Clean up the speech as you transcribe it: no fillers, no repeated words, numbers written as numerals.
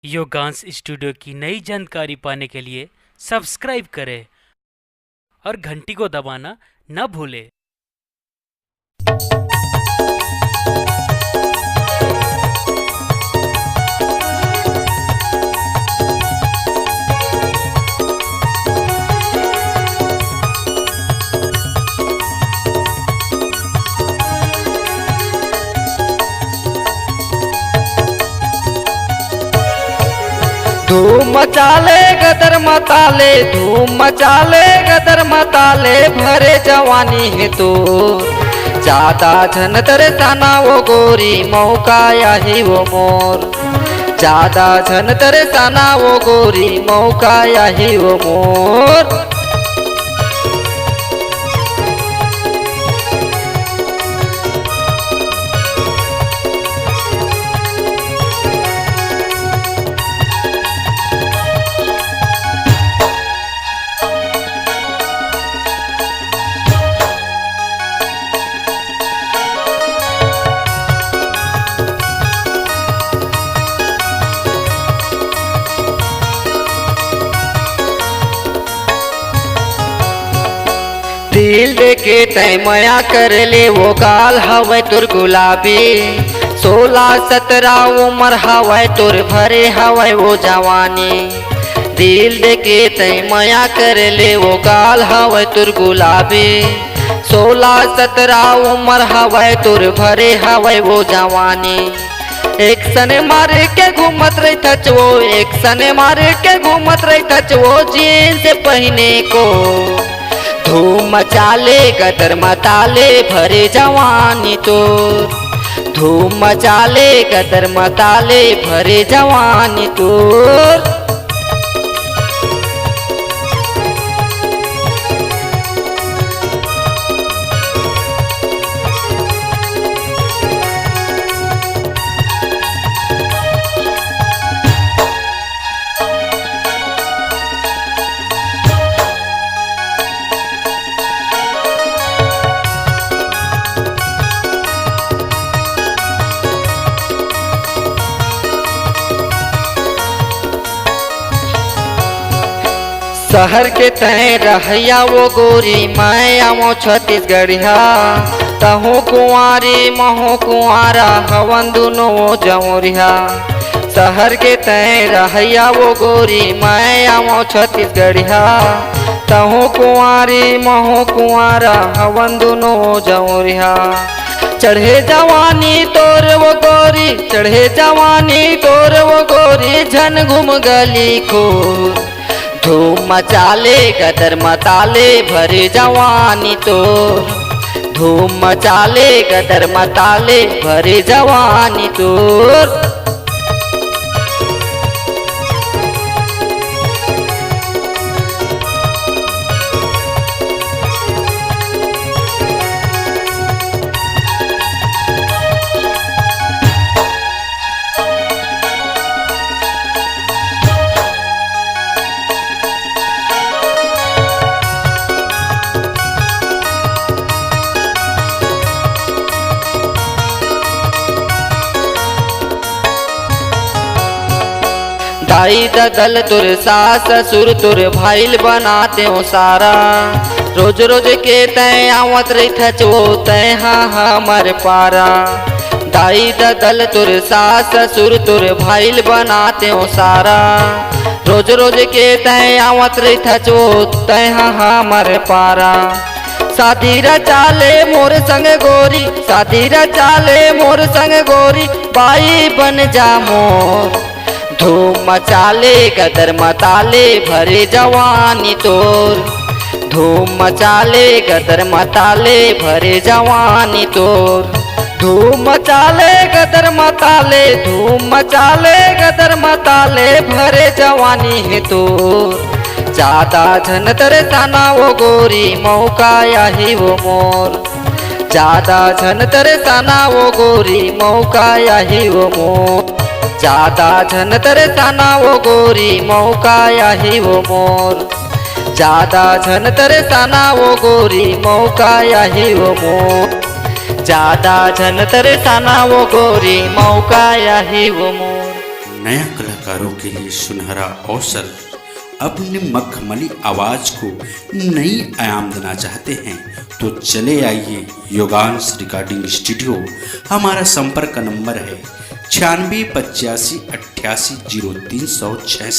योगांश studio की नई जानकारी पाने के लिए सब्सक्राइब करें और घंटी को दबाना न भूलें। धूम मचाले गदर मताले, धूम मचाले गदर मताले, भरे जवानी है तो ज्यादा झन तरसाना वो गोरी, मौका यही वो मोर। ज्यादा झन तरसाना वो गोरी, मौका यही वो मोर। दिल देके तय मया कर ले वो गाल हवे तुर गुलाबी। 16-17 उम्र हवे तुर भरे हवे वो जवानी। दिल देके तय मया कर ले वो गाल हवे तुर गुलाबी। 16-17 उम्र हवे तुर भरे हवे वो जवानी। एक सने मारे के घूमत रही थच वो, एक सने मारे के घूमत रही थच वो, जीन्स पहने को। धूम मचाले गदर मताले, भरे जवानी तोर। धूम मचाले गदर मताले, भरे जवानी तोर। शहर के तय रहया वो गोरी, मैं आमो छत्तीसगढ़िया। तहु कुंवारी महु कुंवारा, हवन दुनो वो जमुरिया। शहर के तय रहया वो गोरी, मैं आमो छत्तीसगढ़िया। तहु कुंवारी महु कुंवारा, हवन दुनो वो जमुरिया। चढ़े जवानी तोर वो गोरी, चढ़े जवानी तोर वो गोरी, झन घूम गली को। धूम मचाले गदर मताले, भरे जवानी तोर। धूम मचाले गदर मताले, भरे जवानी तोर। दाई ददल तुर सास ससुर तुर भाईल बनाते हो सारा। रोज रोज के तय आवत रही थच वो, तय हाँ हमर पारा। दाई ददल तुर सास ससुर तुर भाईल बनाते हो सारा। रोज रोज के तय आवत रही थच वो, तय हाँ हमर पारा। शादी रचाले मोर संग गोरी, शादी रचाले मोर संग गोरी, बाई बन जा मोर। धूम मचाले गदर मताले, भरे जवानी तोर। धूम मचाले गदर मताले, भरे जवानी तोर। धूम मचाले गदर मताले, धूम मचाले गदर मताले, भरे जवानी है तोर। ज्यादा झन तरसाना वो गोरी, मौका यही वो मोर। ज्यादा झन तरसाना वो गोरी, मौका यही वो मोर। ज्यादा झन तरसाना वो गोरी, मौका यही वो मोर। ज्यादा झन तरसाना वो गोरी, मौका यही वो मोर। ज्यादा झन तरसाना वो गोरी, मौका यही वो मोर। नया कलाकारों के लिए सुनहरा अवसर। अपने मखमली आवाज को नई आयाम देना चाहते हैं तो चले आइए योगांश रिकॉर्डिंग स्टूडियो। हमारा संपर्क नंबर है 96 85 88 0306।